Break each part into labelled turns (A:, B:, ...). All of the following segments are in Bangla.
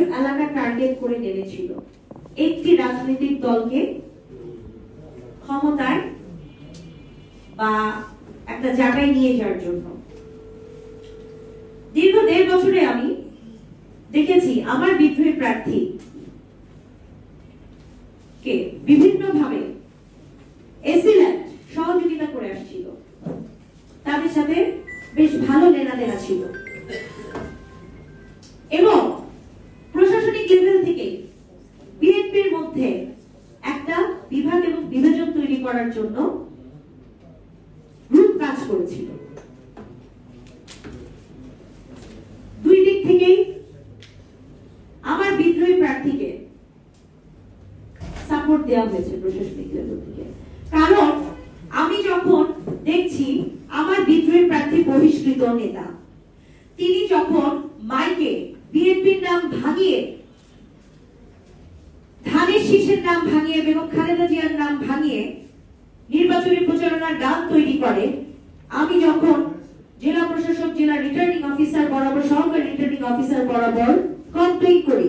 A: কিছু এলাকা টার্গেট করে নেমেছিল একটি রাজনৈতিক দলকে ক্ষমতায় বা একটা জায়গায় নিয়ে যাওয়ার জন্য। দীর্ঘ 1.5 বছরে আমি দেখেছি আমার বিদ্রোহী প্রার্থী কে বিভিন্ন ভাবে এসিল্যান্ড সহযোগিতা করে আসছিল, তাদের সাথে বেশ ভালো লেনাদেনা ছিল এবং প্রশাসনিক লেভেল থেকে বিএনপির মধ্যে একটা বিভাগ এবং বিভাজন তৈরি করার জন্য গ্রুপ কাজ করেছিল। দুই দিক থেকেই আমার বিদ্রোহী প্রার্থীকে সাপোর্ট দেওয়া হয়েছে প্রশাসনিক লেভেল থেকে। কারণ আমি যখন দেখছি আমার বিদ্রোহী প্রার্থী বহিষ্কৃত নেতা, তিনি যখন মাইকে বিএনপির নাম ভাঙিয়ে, ধানের শীষের নাম ভাঙিয়ে, বেগম খালেদা জিয়ার নাম ভাঙিয়ে নির্বাচনী প্রচারণার গান তৈরি করে, আমি যখন জেলা প্রশাসক, জেলা রিটার্নিং অফিসার বরাবর, সহকারী রিটার্নিং অফিসার বরাবর কমপ্লেইন করি,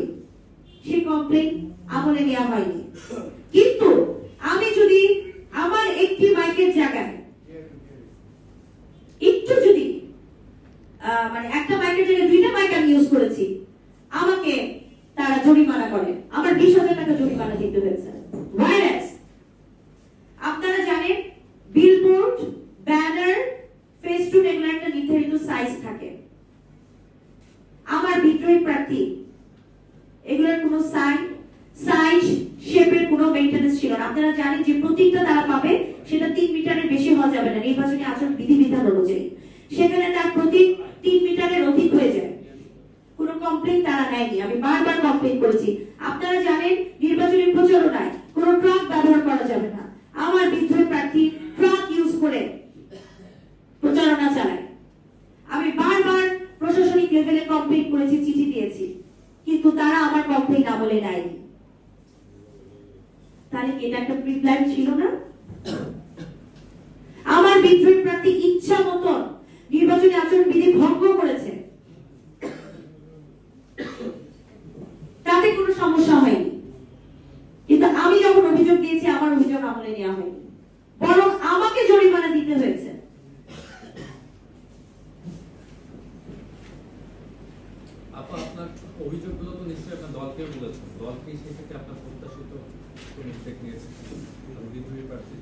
A: সেই কমপ্লেইন আমলে নেওয়া হয়নি। কিন্তু আমি যদি আমার একটি মাইকের জায়গায় একটু যদি মানে একটা মাইকের জায়গায় 2টা মাইক আমি ইউজ করেছি, আমাকে তারা জরিমানা করে, আমার 20,000 টাকা জরিমানা দিতে হয়েছে। ভাইরাস আপনারা জানেন বিলবোর্ড, ব্যানার, ফেস্টুন এগুলো একটা নির্ধারিত সাইজ থাকে। আমার বিদ্রোহী প্রার্থী এগুলোর কোনো সাইজ শেপের কোনো মেইনটেনেন্স ছিল না। আপনারা জানেন যে প্রতীকটা তারা পাবে সেটা 3 মিটারের বেশি হওয়া যাবে না নির্বাচনী আচরণ বিধিবিধান অনুযায়ী। সেখানে তার প্রতীক 3 মিটারের অধিক হয়ে যায়। কোনো কমপ্লেইন তারা নেয়নি, আমি বারবার কমপ্লেইন করেছি। আপনারা জানেন নির্বাচনী প্রচারণায় কোনো ট্রাক ব্যবহার করা যাবে না। আমার বিদ্রোহী প্রার্থী ট্রাক ইউজ করে প্রচারণা চালায়। আমি বারবার প্রশাসনিক লেভেলে কমপ্লেইন করেছি, চিঠি দিয়েছি, কিন্তু তারা আমার কমপ্লেইন আমলে নেয়নি। তাহলে এটা একটা প্রি প্ল্যান ছিল না? আমার বিদ্রোহী প্রার্থী ইচ্ছা মতন নির্বাচনী আচরণ বিধি ভঙ্গ করেছে, তাতে কোনো সমস্যা হয়নি। কিন্তু আমি যখন অভিযোগ দিয়েছি আমার অভিযোগ আমলে নেওয়া হয়নি, বরং আমাকে জরিমানা দিতে হয়েছে।
B: আপা, আপনার অভিযোগগুলো তো নিশ্চয়ই আপনার দলকে বলেছেন, দলকে সেক্ষেত্রে আপনার প্রত্যাশিত কোন স্টেপ নিয়েছেন বিদ্রোহী প্রার্থী?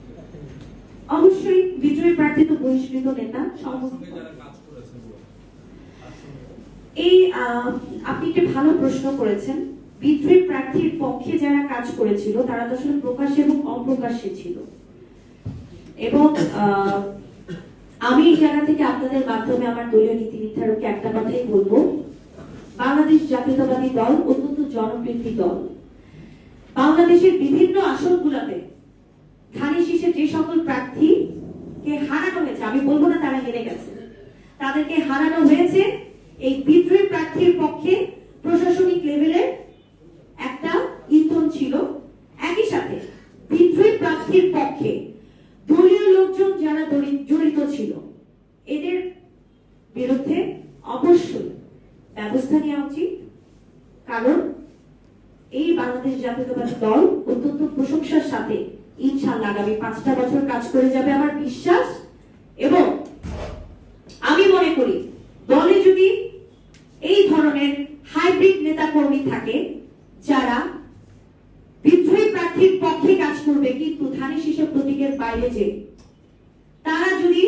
A: অবশ্যই বিদ্রোহী প্রার্থী তো বহিষ্কৃত নেতা,
B: সঙ্গে যারা কাজ করেছে।
A: এই আপনি একটা ভালো প্রশ্ন করেছেন। বিদ্রোহী প্রার্থীর পক্ষে যারা কাজ করেছিল তারা তো আসলে প্রকাশ্যে এবং অপ্রকাশ্যে ছিল। এবং আমি এই জায়গা থেকে আপনাদের মাধ্যমে আমার দলীয় নীতি নির্ধারককে একটা কথাই বলবো, বাংলাদেশ জাতীয়তাবাদী দল অত্যন্ত জনপ্রিয় দল। বাংলাদেশের বিভিন্ন আসনগুলোতে ধানের শীষে যে সকল প্রার্থীকে হারানো হয়েছে, আমি বলবো না তারা হেরে গেছে, তাদেরকে হারানো হয়েছে এই বিদ্রোহী প্রার্থীর পক্ষে প্রশাসনিক লেভেলে একটা ইন্ধন ছিল। একই সাথে বিদ্রোহী প্রার্থীর পক্ষে দলীয় লোকজন যারা জড়িত ছিল এদের বিরুদ্ধে অবশ্যই ব্যবস্থা নেওয়া উচিত। কারণ এই বাংলাদেশ জাতীয়তাবাদী দল অত্যন্ত প্রশংসার সাথে ইনশাআল্লাহ আগামী 5টা বছর কাজ করে যাবে আমার বিশ্বাস। এবং আমি মনে করি দলে যদি এই ধরনের হাইব্রিড নেতা কর্মী থাকে যারা বিদ্রোহী প্রার্থীর পক্ষে কাজ করবে কিন্তু ধানের শীষের প্রতীকের বাইরে, যে তারা যদি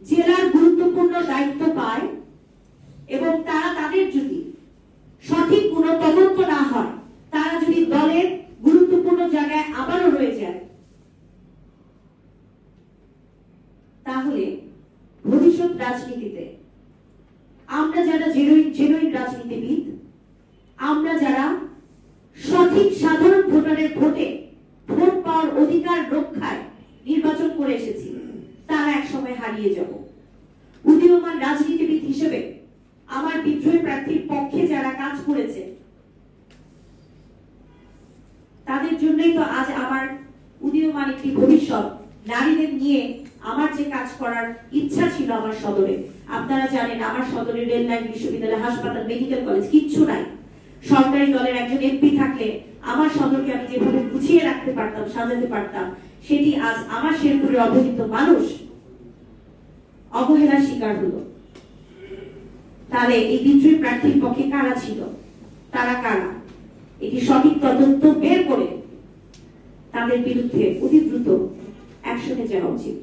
A: জেলার গুরুত্বপূর্ণ দায়িত্ব পায় এবং তারা তাদের যদি সঠিক কোনো তদন্ত না হয়, তারা যদি দলের গুরুত্বপূর্ণ জায়গায় আবারও রয়ে যায়, তাহলে ভবিষ্যৎ রাজনীতিতে আমরা যারা জেনুইন রাজনীতিবিদ, আমরা যারা সঠিক সাধারণ ভোটারের ভোটে ভোট পাওয়ার অধিকার রক্ষায় নির্বাচন করে এসেছি, তারা একসময় হারিয়ে যাব। উদীয়মান রাজনীতিবিদ হিসেবে আমার বিদ্রোহী প্রার্থীর পক্ষে যারা কাজ করেছে তাদের জন্যই তো আজ আমার উদীয়মান একটি ভবিষ্যৎ। নারীদের নিয়ে আমার যে কাজ করার ইচ্ছা ছিল আমার সদরে, আপনারা জানেন আমার সদরে রেল লাইন, বিশ্ববিদ্যালয়, হাসপাতাল, মেডিকেল কলেজ কিচ্ছু নাই। সরকারি দলের একজন এমপি থাকলে আমার সদরকে আমি যেভাবে গুছিয়ে রাখতে পারতাম, সাজাতে পারতাম, সেটি আজ আমার শেরপুরের অবহেলিত মানুষ অবহেলার শিকার হলো। তাহলে এই বিদ্রোহী প্রার্থীর পক্ষে কারা ছিল, তারা কারা, এটি সঠিক তদন্ত বের করে তাদের বিরুদ্ধে অতি দ্রুত অ্যাকশনে যাওয়া উচিত।